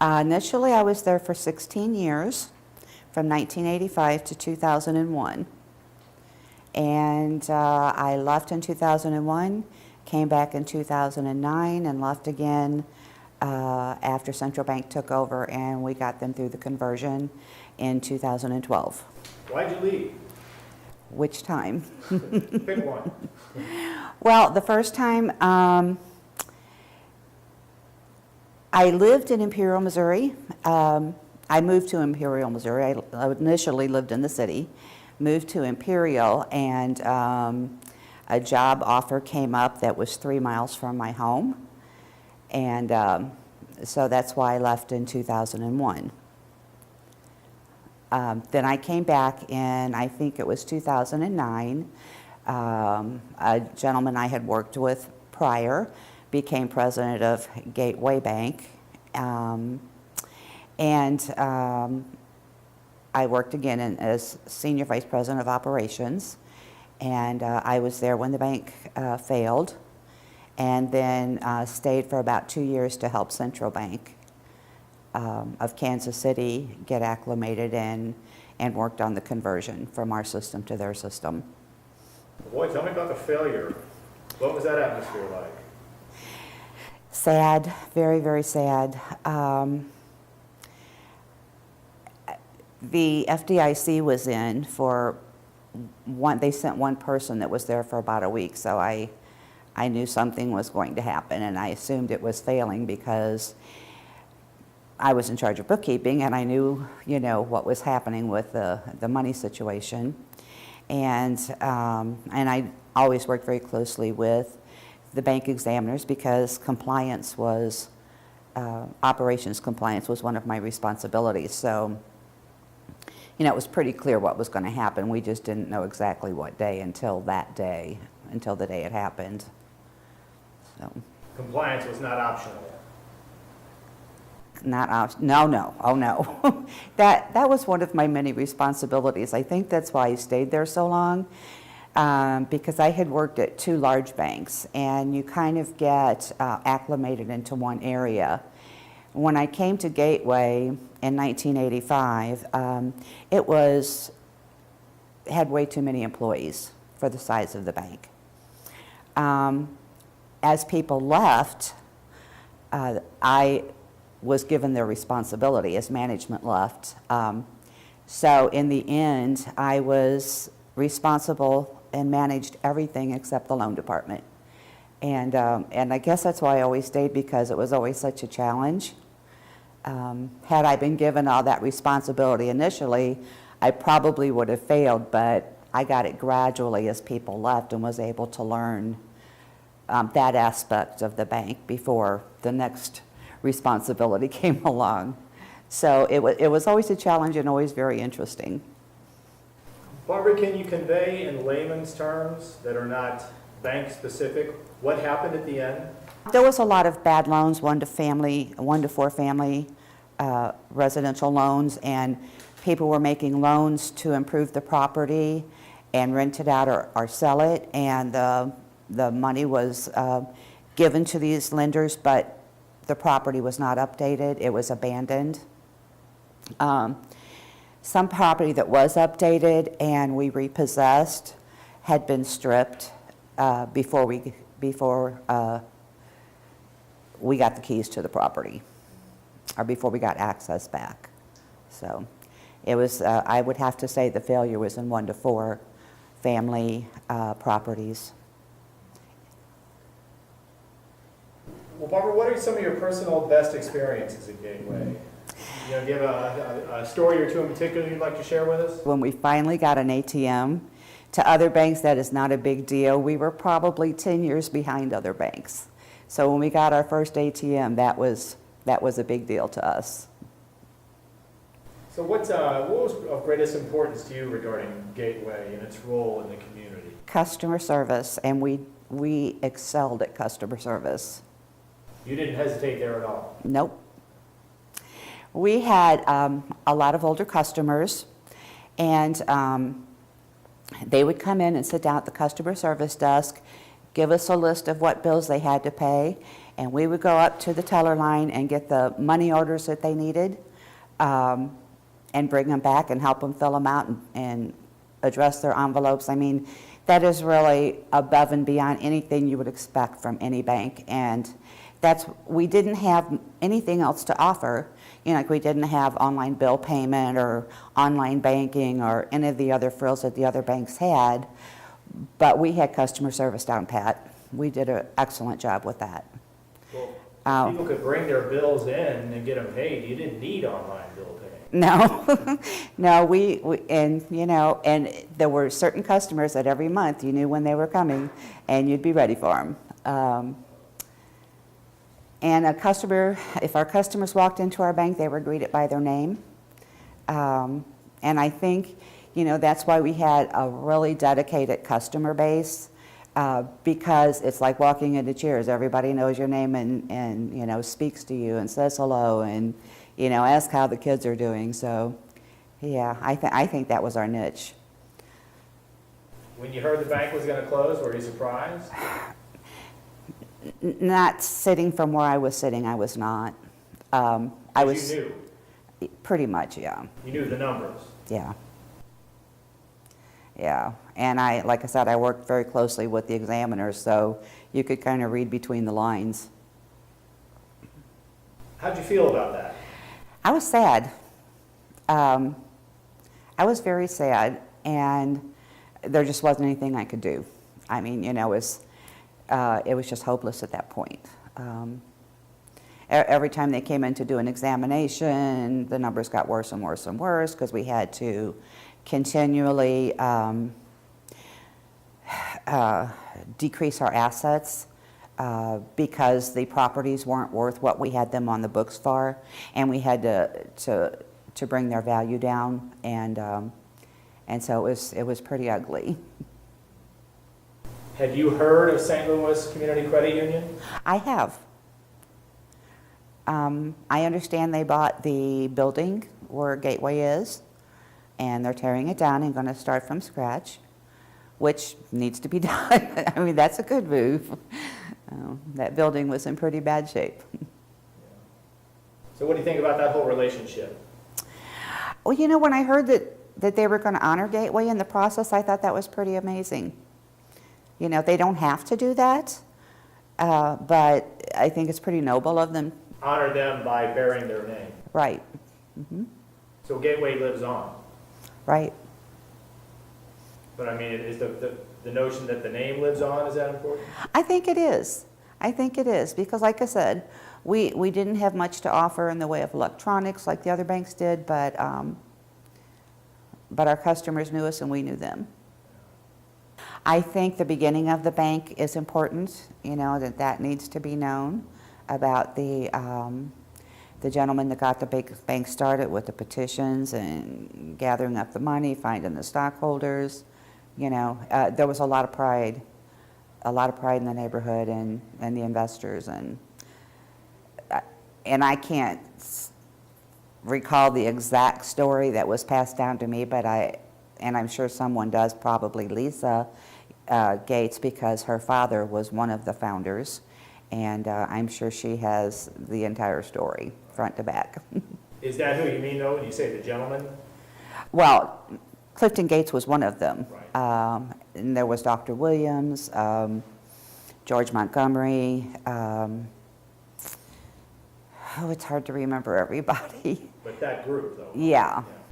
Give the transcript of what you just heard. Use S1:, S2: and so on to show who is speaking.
S1: Initially, I was there for 16 years, from 1985 to 2001. And I left in 2001, came back in 2009, and left again after Central Bank took over, and we got them through the conversion in 2012.
S2: Why'd you leave?
S1: Which time?
S2: Pick one.
S1: Well, the first time, I lived in Imperial, Missouri. I moved to Imperial, Missouri. I initially lived in the city, moved to Imperial, and a job offer came up that was 3 miles from my home. And so that's why I left in 2001. Then I came back in, I think it was 2009. A gentleman I had worked with prior became president of Gateway Bank. I worked again as senior vice president of operations. And I was there when the bank failed, and then stayed for about 2 years to help Central Bank of Kansas City get acclimated and worked on the conversion from our system to their system.
S2: Boy, tell me about the failure. What was that atmosphere like?
S1: Sad, very, very sad. The FDIC was in for one, they sent one person that was there for about a week, so I knew something was going to happen, and I assumed it was failing because I was in charge of bookkeeping, and I knew, what was happening with the money situation. And I always worked very closely with the bank examiners because compliance was, operations compliance was one of my responsibilities. So, it was pretty clear what was going to happen. We just didn't know exactly what day until the day it happened. So.
S2: Compliance was not optional.
S1: No, oh no. That was one of my many responsibilities. I think that's why I stayed there so long, because I had worked at 2 large banks, and you kind of get acclimated into one area. When I came to Gateway in 1985, it had way too many employees for the size of the bank. As people left, I was given their responsibility as management left. So in the end, I was responsible and managed everything except the loan department. And I guess that's why I always stayed, because it was always such a challenge. Had I been given all that responsibility initially, I probably would have failed, but I got it gradually as people left and was able to learn that aspect of the bank before the next responsibility came along. So it was always a challenge and always very interesting.
S2: Barbara, can you convey in layman's terms that are not bank specific what happened at the end?
S1: There was a lot of bad loans, 1 to 4 family residential loans, and people were making loans to improve the property and rent it out or sell it, and the money was given to these lenders, but the property was not updated. It was abandoned. Some property that was updated and we repossessed had been stripped before we got the keys to the property, or before we got access back. So it was, I would have to say the failure was in 1 to 4 family properties.
S2: Well, Barbara, what are some of your personal best experiences at Gateway? Do you have a story or two in particular you'd like to share with us?
S1: When we finally got an ATM, to other banks that is not a big deal. We were probably 10 years behind other banks. So when we got our first ATM, that was a big deal to us.
S2: So what was of greatest importance to you regarding Gateway and its role in the community?
S1: Customer service, and we excelled at customer service.
S2: You didn't hesitate there at all?
S1: Nope. We had a lot of older customers, and they would come in and sit down at the customer service desk, give us a list of what bills they had to pay, And we would go up to the teller line and get the money orders that they needed, and bring them back and help them fill them out and address their envelopes. I mean, that is really above and beyond anything you would expect from any bank. And we didn't have anything else to offer. You know, like we didn't have online bill payment or online banking or any of the other frills that the other banks had, but we had customer service down pat. We did an excellent job with that.
S2: Well, people could bring their bills in and get them paid. You didn't need online bill paying.
S1: No, no, and you know, and there were certain customers that every month you knew when they were coming and you'd be ready for them. And if our customers walked into our bank, they were greeted by their name. And I think, you know, that's why we had a really dedicated customer base, because it's like walking into Cheers. Everybody knows your name and you know, speaks to you and says hello and, you know, ask how the kids are doing. So, yeah, I think that was our niche.
S2: When you heard the bank was going to close, were you surprised?
S1: Not sitting from where I was sitting, I was not. I was.
S2: You knew?
S1: Pretty much, yeah.
S2: You knew the numbers?
S1: Yeah. Yeah, and like I said, I worked very closely with the examiners, so you could kind of read between the lines.
S2: How'd you feel about that?
S1: I was sad. I was very sad, and there just wasn't anything I could do. I mean, you know, it was just hopeless at that point. Every time they came in to do an examination, the numbers got worse and worse and worse because we had to continually decrease our assets because the properties weren't worth what we had them on the books for, and we had to bring their value down, and so it was pretty ugly.
S2: Have you heard of St. Louis Community Credit Union?
S1: I have. I understand they bought the building where Gateway is, and they're tearing it down and going to start from scratch, which needs to be done. I mean, that's a good move. That building was in pretty bad shape.
S2: So what do you think about that whole relationship?
S1: Well, you know, when I heard that they were going to honor Gateway in the process, I thought that was pretty amazing. You know, they don't have to do that, but I think it's pretty noble of them.
S2: Honor them by bearing their name.
S1: Right. Mm-hmm.
S2: So Gateway lives on.
S1: Right.
S2: But I mean, is the notion that the name lives on, is that important?
S1: I think it is. I think it is because, like I said, we didn't have much to offer in the way of electronics like the other banks did, but our customers knew us and we knew them. I think the beginning of the bank is important, you know, that needs to be known about the gentleman that got the bank started with the petitions and gathering up the money, finding the stockholders. You know, there was a lot of pride in the neighborhood and the investors, and I can't recall the exact story that was passed down to me, but I'm sure someone does, probably Lisa Gates, because her father was one of the founders, and I'm sure she has the entire story, front to back.
S2: Is that who you mean, though, when you say the gentleman?
S1: Well, Clifton Gates was one of them.
S2: Right.
S1: And there was Dr. Williams, George Montgomery. It's hard to remember everybody.
S2: But that group, though.
S1: Yeah,